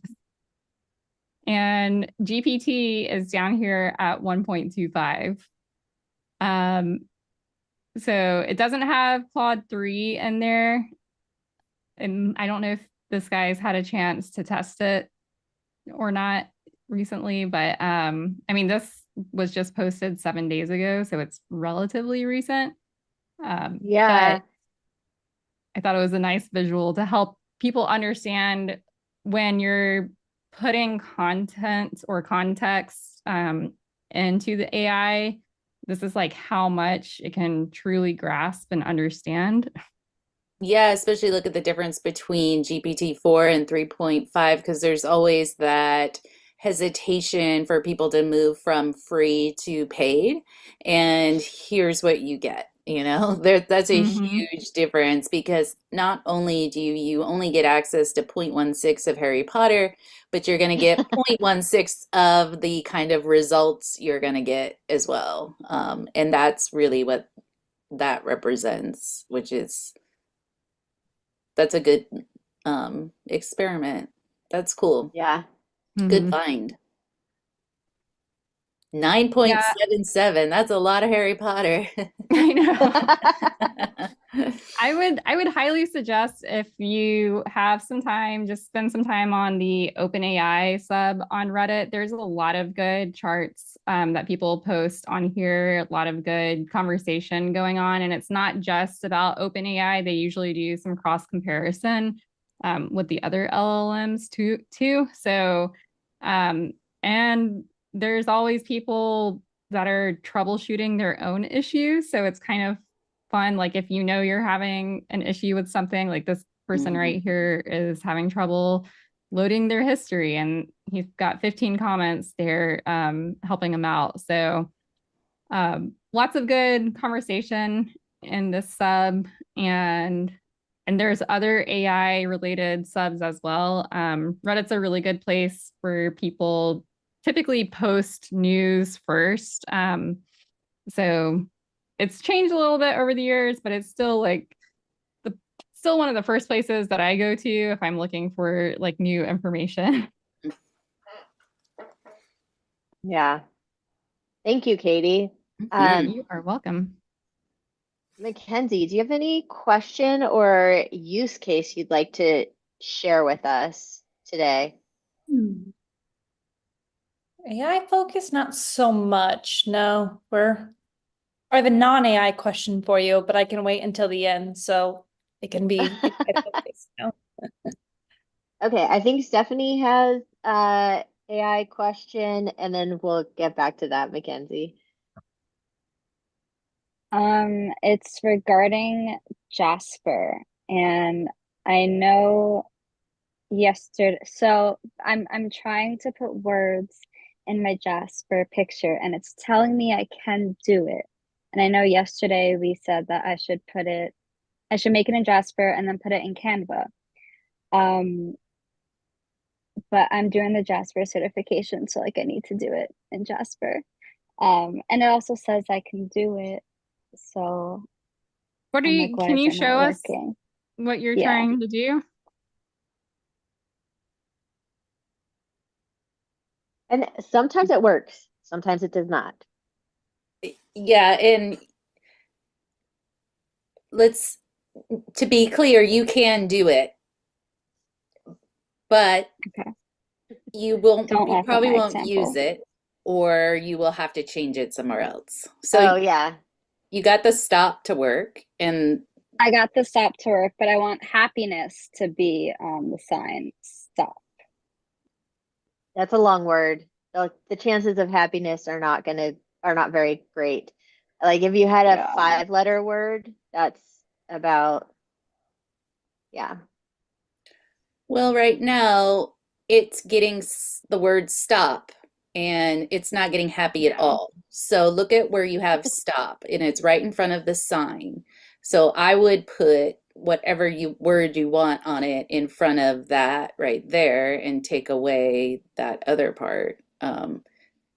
And GPT is down here at 1.25. So it doesn't have Claude 3 in there. And I don't know if this guy's had a chance to test it or not recently, but I mean, this was just posted 7 days ago, so it's relatively recent. Yeah. But I thought it was a nice visual to help people understand when you're putting content or context into the AI, this is like how much it can truly grasp and understand. Yeah, especially look at the difference between GPT-4 and 3.5 because there's always that hesitation for people to move from free to paid. And here's what you get, you know, that's a huge difference because not only do you only get access to 0.16 of Harry Potter, but you're going to get 0.16 of the kind of results you're going to get as well. And that's really what that represents, which is that's a good experiment. That's cool. Yeah. Good find. Yeah. 9.77. That's a lot of Harry Potter. I know. I would highly suggest if you have some time, just spend some time on the OpenAI sub on Reddit. There's a lot of good charts that people post on here, a lot of good conversation going on. And it's not just about OpenAI. They usually do some cross comparison with the other LLMs too. So, and there's always people that are troubleshooting their own issues. So it's kind of fun. Like if you know you're having an issue with something, like this person right here is having trouble loading their history, and he's got 15 comments there helping him out. So lots of good conversation in this sub, and there's other AI related subs as well. Reddit's a really good place where people typically post news first. So it's changed a little bit over the years, but it's still like still one of the first places that I go to if I'm looking for like new information. Yeah. Thank you, Katie. You are welcome. Mackenzie, do you have any question or use case you'd like to share with us today? AI focus, not so much. No, I have a non-AI question for you, but I can wait until the end, so it can be AI focused. No? Okay, I think Stephanie has AI question, and then we'll get back to that, Mackenzie. It's regarding Jasper, and I know yesterday, so I'm trying to put words in my Jasper picture, and it's telling me I can do it. And I know yesterday we said that I should make it in Jasper and then put it in Canva. But I'm doing the Jasper certification, so like I need to do it in Jasper. And it also says I can do it. So What are I'm you, like, why can is you it show not us working? what you're Yeah. trying to do? And sometimes it works, sometimes it does not. Yeah, and to be clear, you can do it, but Okay. you Don't laugh at probably my won't use example. it, or you will have to change it somewhere else. So Oh, yeah. you got the stop to work, and I got the stop to work, but I want happiness to be on the sign stop. That's a long word. The chances of happiness are not very great. Like if you had a Yeah. 5-letter word, that's about, yeah. well, right now it's getting the word stop, and it's not getting happy at all. So look at where you have stop, and it's right in front of the sign. So I would put whatever word you want on it in front of that right there, and take away that other part,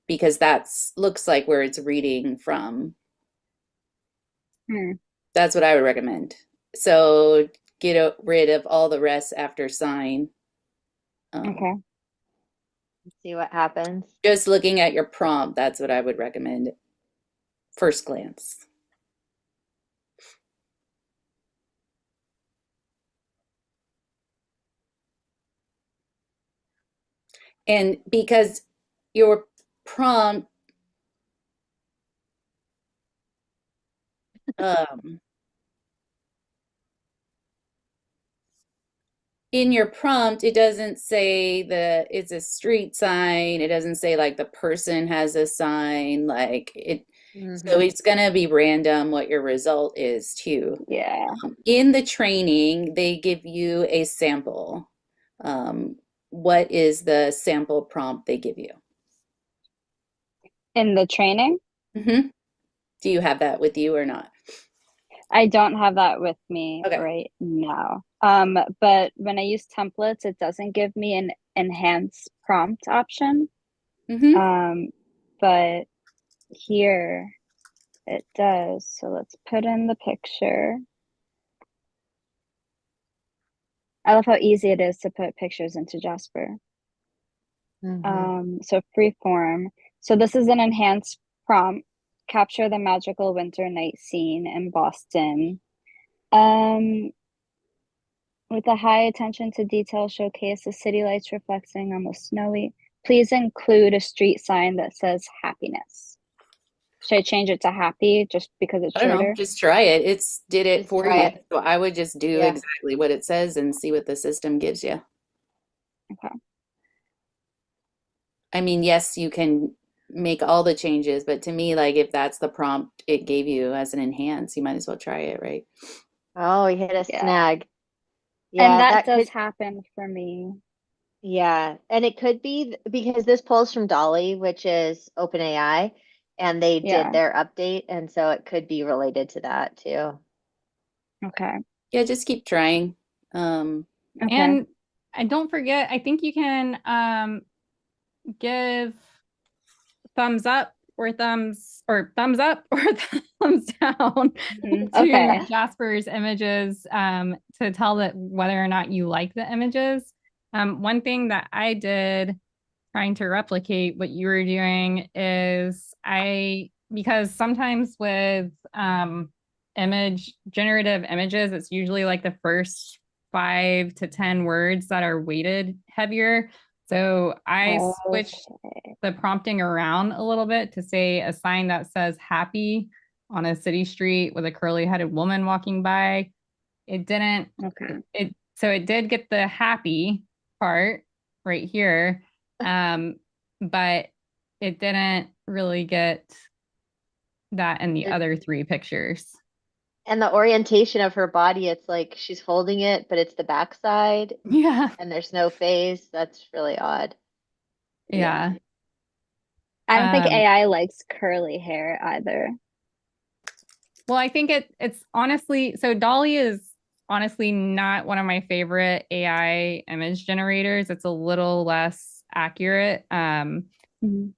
because that's looks like where it's reading from. That's what I would recommend. So get rid of all the rest after sign. Okay. See what happens. Just looking at your prompt, that's what I would recommend first glance. And because your prompt, in your prompt, it doesn't say that it's a street sign. It doesn't say like the person has a sign, like it. So it's going to be random what your result is too. Yeah. In the training, they give you a sample. What is the sample prompt they give you? In the training? Do you have that with you or not? I don't have that with me Okay. right now. But when I use templates, it doesn't give me an enhanced prompt option. But here it does. So let's put in the picture. I love how easy it is to put pictures into Jasper. So free form. So this is an enhanced prompt. Capture the magical winter night scene in Boston. With a high attention to detail, showcase the city lights reflecting on the snowy. Please include a street sign that says happiness. Should I change it to happy just because it's I don't know, shorter? just try it. It's did it Just for try you. it. So I would just do exactly what it says and see what the system gives you. Okay. I mean, yes, you can make all the changes, but to me, like if that's the prompt it gave you as an enhance, you might as well try it, right? Oh, we hit a snag. And Yeah, that that does could happen for me. Yeah, and it could be because this pulls from Dolly, which is OpenAI, and they did Yeah. their update, and so it could be related to that too. Okay. Yeah, just keep trying. Um, Okay. And don't forget, I think you can give thumbs up or thumbs up or thumbs down to Okay. Jasper's images to tell that whether or not you like the images. One thing that I did trying to replicate what you were doing is because sometimes with generative images, it's usually like the first 5 to 10 words that are weighted heavier. So I switched Okay. the prompting around a little bit to say a sign that says happy on a city street with a curly headed woman walking by. It didn't, Okay. so it did get the happy part right here. But it didn't really get that in the And, other 3 pictures. and the orientation of her body, it's like she's holding it, but it's the backside, Yeah. and there's no face. That's really odd. Yeah. I don't think Um, AI likes curly hair either. well, I think it's honestly, so Dolly is honestly not one of my favorite AI image generators. It's a little less accurate. Mhm.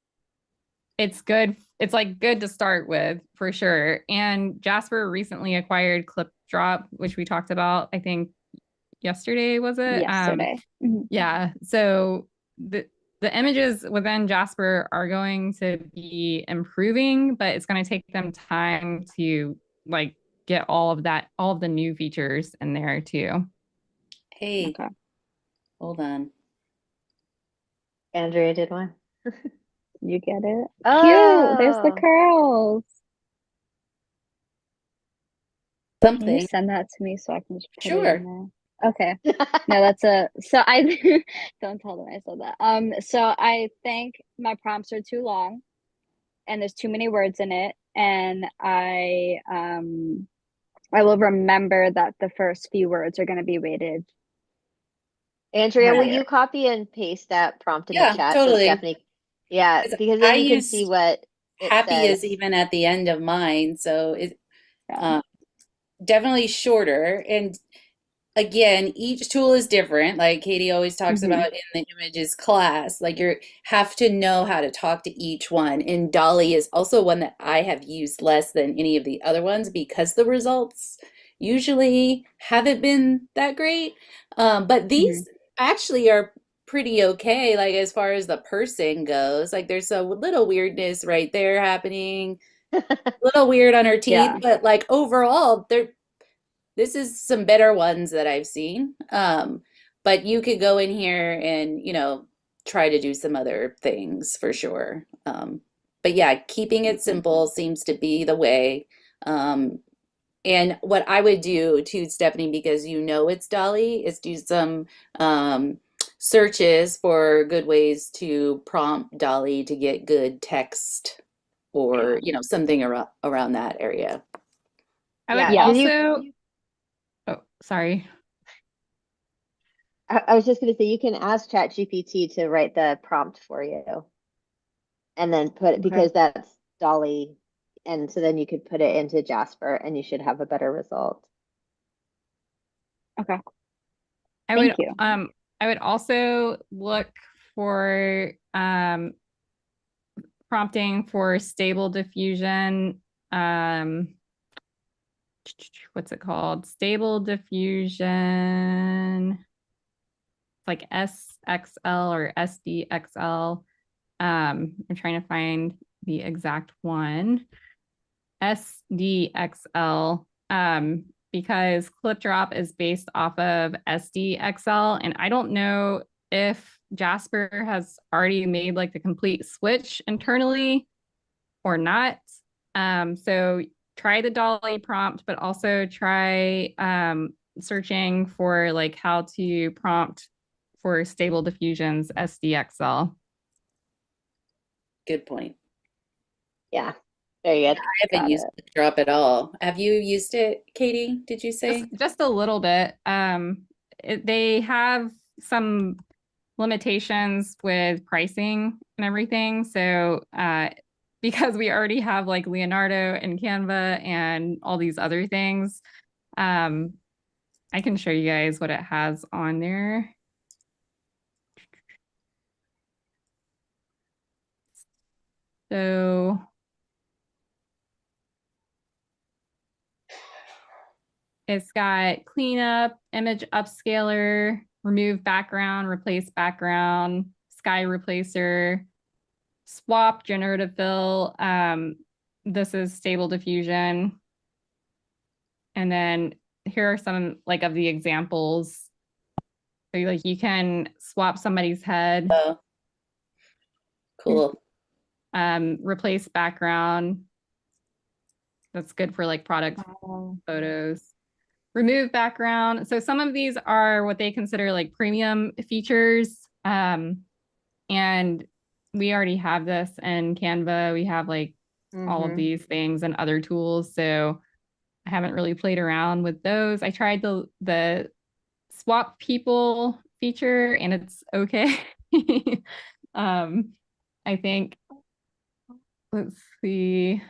It's good. It's like good to start with for sure. And Jasper recently acquired Clip Drop, which we talked about, I think yesterday, was it? Yesterday. Mhm. Yeah. So the images within Jasper are going to be improving, but it's going to take them time to like get all of the new features in there too. hey, Okay. hold on. Andrea did one. You get it? Cute. There's the Oh, curls. Can you Something. send that to me so I can just put it in Sure. there? Okay. No, that's so I don't tell them I said that. So I think my prompts are too long and there's too many words in it. And I will remember that the first few words are gonna be weighted Andrea, will heavier. you copy and paste that prompt in the Yeah, chat so totally. Stephanie, yeah, 'Cause because I then you can see used what it happy is says. even at the end of mine, so it Yeah. uh, definitely shorter. And again, each tool is different. Like Katie always talks Mm-hmm. about in the images class, like you have to know how to talk to each one. And Dolly is also one that I have used less than any of the other ones because the results usually haven't been that great. But Mm-hmm. these actually are pretty okay, like as far as the person goes. Like there's a little weirdness right there happening, a little weird on her teeth, Yeah. but like overall, this is some better ones that I've seen. But you could go in here and, try to do some other things for sure. But yeah, keeping it simple seems to be the way. Um, and what I would do too, Stephanie, because it's Dolly, is do some searches for good ways to prompt Dolly to get good text or, something around that area. I would Yeah, Yeah. because also, oh, sorry. I was just going to say you can ask ChatGPT to write the prompt for you and then put it Okay. because that's Dolly, and so then you could put it into Jasper and you should have a better result. Okay. I Thank would you. I would also look for prompting for stable diffusion. What's it called? Stable diffusion. It's like SXL or SDXL. I'm trying to find the exact one. SDXL. Because ClipDrop is based off of SDXL, and I don't know if Jasper has already made like the complete switch internally or not. So try the Dolly prompt, but also try searching for like how to prompt for stable diffusions SDXL. Good point. Yeah, very good. I haven't Got used it. Drop at all. Have you used it, Katie? Did you say? Just a little bit. They have some limitations with pricing and everything. So because we already have like Leonardo and Canva and all these other things, I can show you guys what it has on there. So it's got cleanup, image upscaler, remove background, replace background, sky replacer, swap, generative fill. This is stable diffusion. And then here are some like of the examples. So like you can swap somebody's head. Oh, cool. Replace background. That's good for like product photos. Remove background. So some of these are what they consider like premium features. And we already have this in Canva. We have like all of these things and other tools. So I haven't really played around with those. I tried the swap people feature and it's okay. I think, let's see,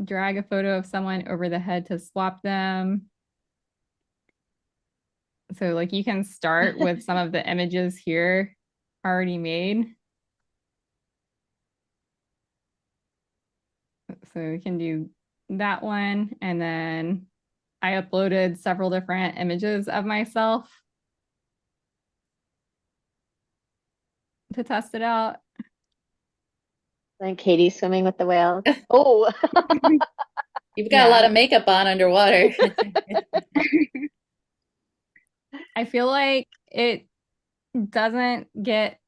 drag a photo of someone over the head to swap them. So like you can start with some of the images here already made. So we can do that one. And then I uploaded several different images of myself to test it out. Then Katie swimming with the whales. Oh, You've got a lot Yeah. of makeup on underwater. I feel like it doesn't get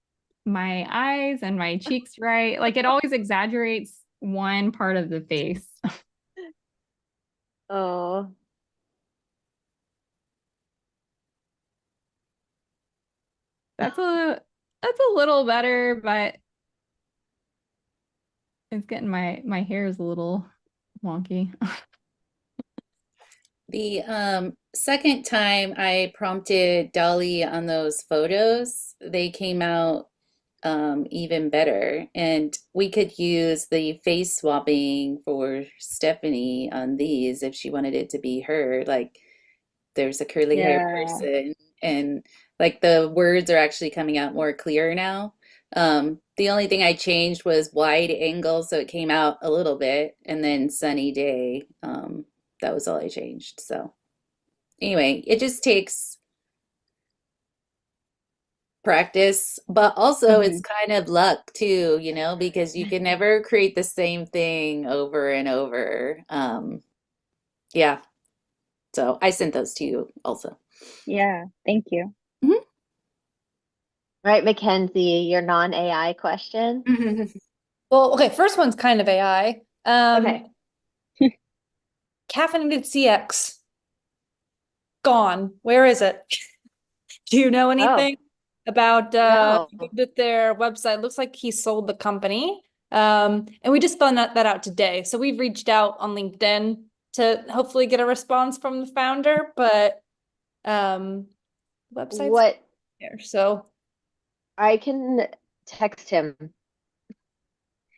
my eyes and my cheeks right. Like it always exaggerates one part of the face. oh. That's a little better, but it's getting my hair is a little wonky. The second time I prompted Dolly on those photos, they came out even better. And we could use the face swapping for Stephanie on these if she wanted it to be her. Like there's a curly hair Yeah. person, and like the words are actually coming out more clear now. The only thing I changed was wide angle, so it came out a little bit, and then sunny day. That was all I changed. So anyway, it just takes practice, but also it's kind of luck too, you know, because you can never create the same thing over and over. Yeah. So I sent those to you also. Yeah, thank you. Right, Mackenzie, your non-AI question. Well, okay, first one's kind of AI. Okay. Caffeinated CX. Gone. Where is it? Do you know anything about No. with their website? Looks like he sold the company. And we just found that out today. So we've reached out on LinkedIn to hopefully get a response from the founder, but website's What there. So I can text him.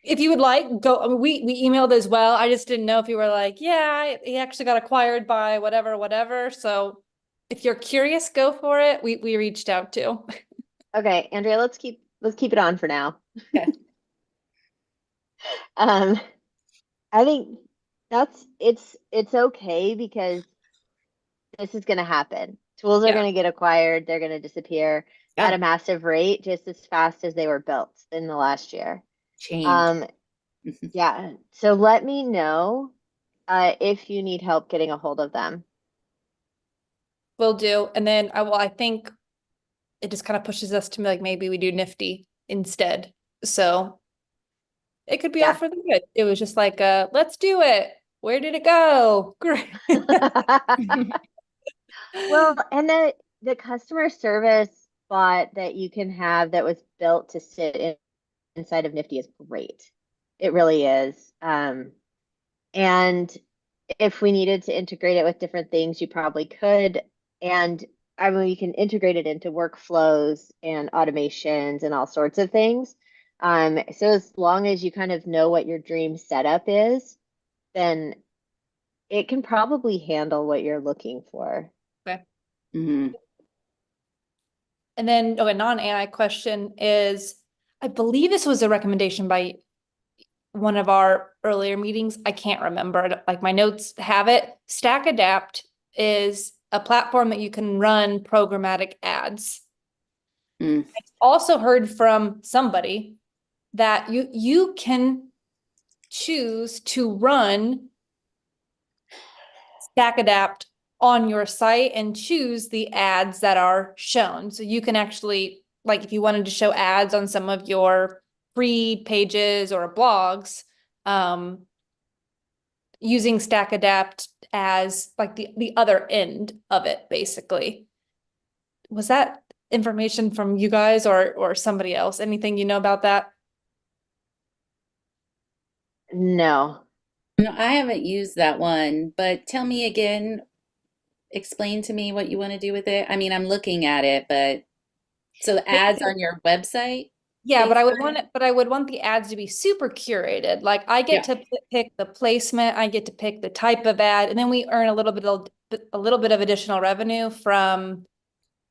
if you would like, go. I mean, we emailed as well. I just didn't know if you were like, yeah, he actually got acquired by whatever. So if you're curious, go for it. We reached out to. Okay, Andrea, let's keep it on for now. Okay. I think it's okay because this is going to happen. Tools are Yeah. going to get acquired. They're going to disappear at a massive rate, just as fast as they were built in the last year. Change. Yeah. So let me know if you need help getting a hold of them. Will do. And then I think it just kind of pushes us to like maybe we do Nifty instead. So it could be all for the good. It was just like let's do it. Where did it go? Great. Well, and the customer service bot that you can have that was built to sit inside of Nifty is great. It really is. And if we needed to integrate it with different things, you probably could. And I mean, you can integrate it into workflows and automations and all sorts of things. So as long as you kind of know what your dream setup is, then it can probably handle what you're looking for. Okay. Hmm. And then, a non-AI question is, I believe this was a recommendation by one of our earlier meetings. I can't remember. Like my notes have it. Stack Adapt is a platform that you can run programmatic ads. Mm. I also heard from somebody that you can choose to run Stack Adapt on your site and choose the ads that are shown. So you can actually, like if you wanted to show ads on some of your free pages or blogs, using Stack Adapt as like the other end of it, basically. Was that information from you guys or somebody else? Anything you know about that? No. No, I haven't used that one, but tell me again, explain to me what you want to do with it. I mean, I'm looking at it, but so the ads on your website, Yeah, but I would want basically? it, but I would want the ads to be super curated. Like I get Yeah. to pick the placement, I get to pick the type of ad, and then we earn a little bit of additional revenue from,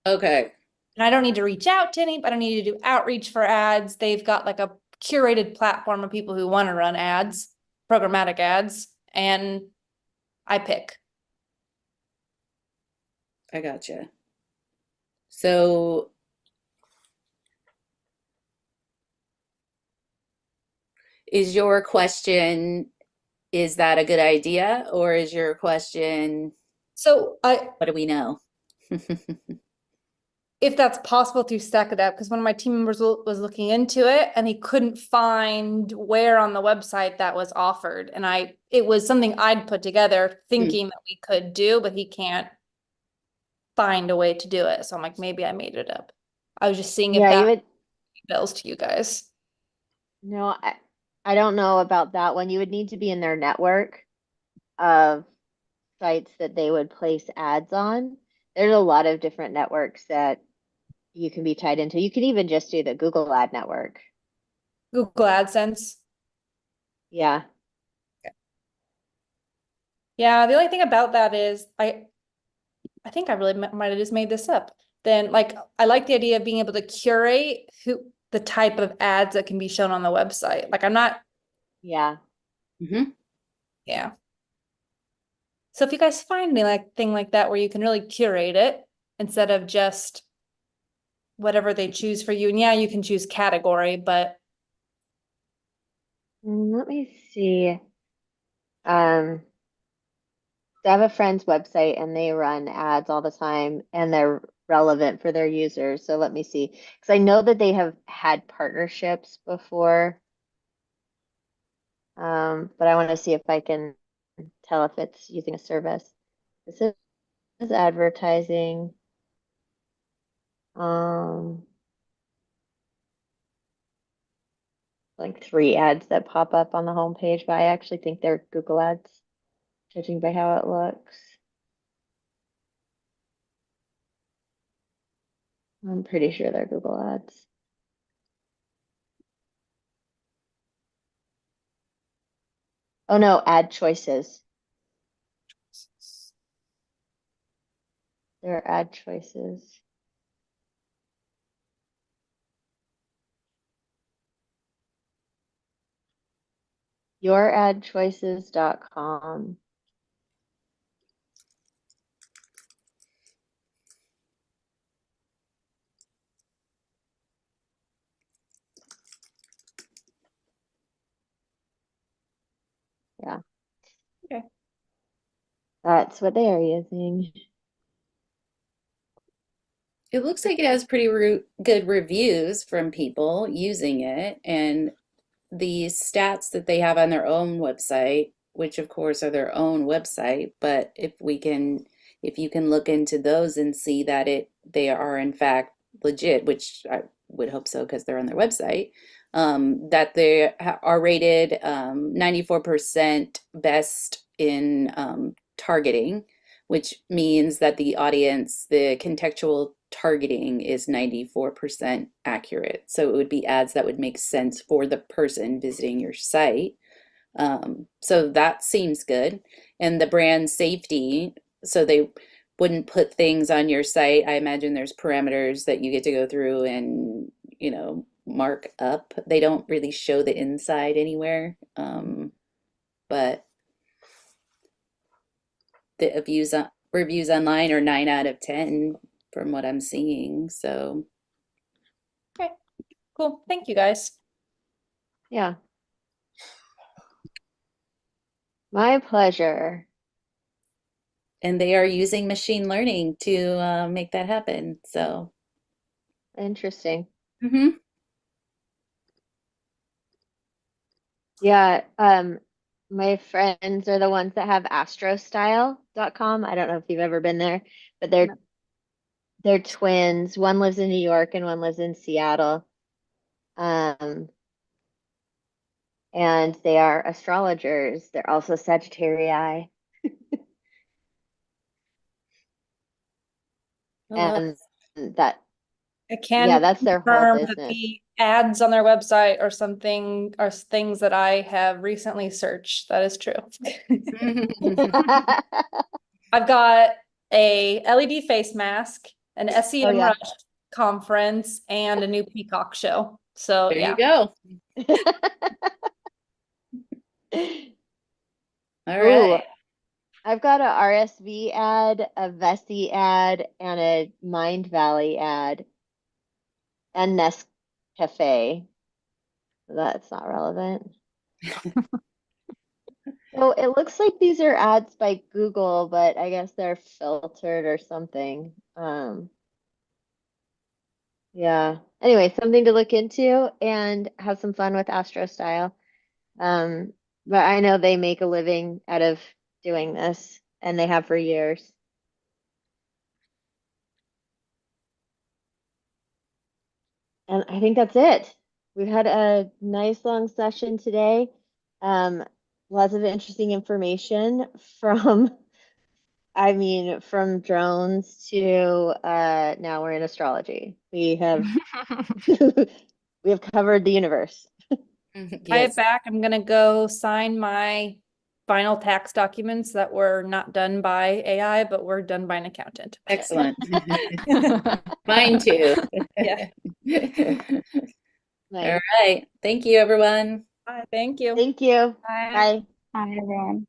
Okay. and I don't need to reach out to any, but I don't need to do outreach for ads. They've got like a curated platform of people who want to run ads, programmatic ads, and I pick. I gotcha. So is your question, is that a good idea? Or is your question, So what do we know? if that's possible through Stack It Up, because one of my team members was looking into it and he couldn't find where on the website that was offered. And it was something I'd put together thinking that we could do, but he can't find a way to do it. So I'm like, maybe I made it up. I was just seeing if Yeah, you that would. bells to you guys. No, I don't know about that one. You would need to be in their network of sites that they would place ads on. There's a lot of different networks that you can be tied into. You can even just do the Google Ad network. Google AdSense. Yeah. Yeah, the only thing about that is I think I really might have just made this up. Then like I like the idea of being able to curate the type of ads that can be shown on the website. Like I'm not, Yeah. Hmm. yeah. So if you guys find any like thing like that where you can really curate it instead of just whatever they choose for you, and yeah, you can choose category, but Let me see. Um, I have a friend's website and they run ads all the time and they're relevant for their users. So let me see. Because I know that they have had partnerships before. But I want to see if I can tell if it's using a service. This is advertising. Um, like 3 ads that pop up on the homepage, but I actually think they're Google ads, judging by how it looks. I'm pretty sure they're Google ads. Oh no, ad choices. They're ad choices. Youradchoices.com. Yeah, okay. that's what they are using. It looks like it has pretty good reviews from people using it, and the stats that they have on their own website, which of course are their own website, but if you can look into those and see that they are in fact legit, which I would hope so because they're on their website, that they are rated 94% best in targeting, which means that the audience, the contextual targeting is 94% accurate. So it would be ads that would make sense for the person visiting your site. So that seems good. And the brand safety, so they wouldn't put things on your site. I imagine there's parameters that you get to go through and, mark up. They don't really show the inside anywhere. But the reviews online are 9 out of 10 from what I'm seeing. So Okay, cool. Thank you guys. Yeah. My pleasure. and they are using machine learning to make that happen. So Interesting. mhm. Yeah, my friends are the ones that have astrostyle.com. I don't know if you've ever been there, but they're twins. One lives in New York and one lives in Seattle. Um, and they are astrologers. They're also Sagittarii. Well, And that, I yeah, can that's their whole confirm that business. the ads on their website or something are things that I have recently searched. That is true. I've got a LED face mask, an Oh, SEM yeah. Rush conference, and a new Peacock show. So there you yeah. go. All Ooh, right. I've got a RSV ad, a Vessi ad, and a Mind Valley ad, and Nescafe. That's not relevant. So it looks like these are ads by Google, but I guess they're filtered or something. Yeah. Anyway, something to look into and have some fun with Astro Style. Um, but I know they make a living out of doing this, and they have for years. And I think that's it. We've had a nice long session today. Um, Lots of interesting information from, I mean, from drones to now we're in astrology. We have we have covered the universe. I Yes. it back. I'm gonna go sign my final tax documents that were not done by AI, but were done by an accountant. Excellent. Mine too. Yeah. All Nice. right. Thank you, everyone. Thank you. Thank you. Bye. Bye. Hi, everyone.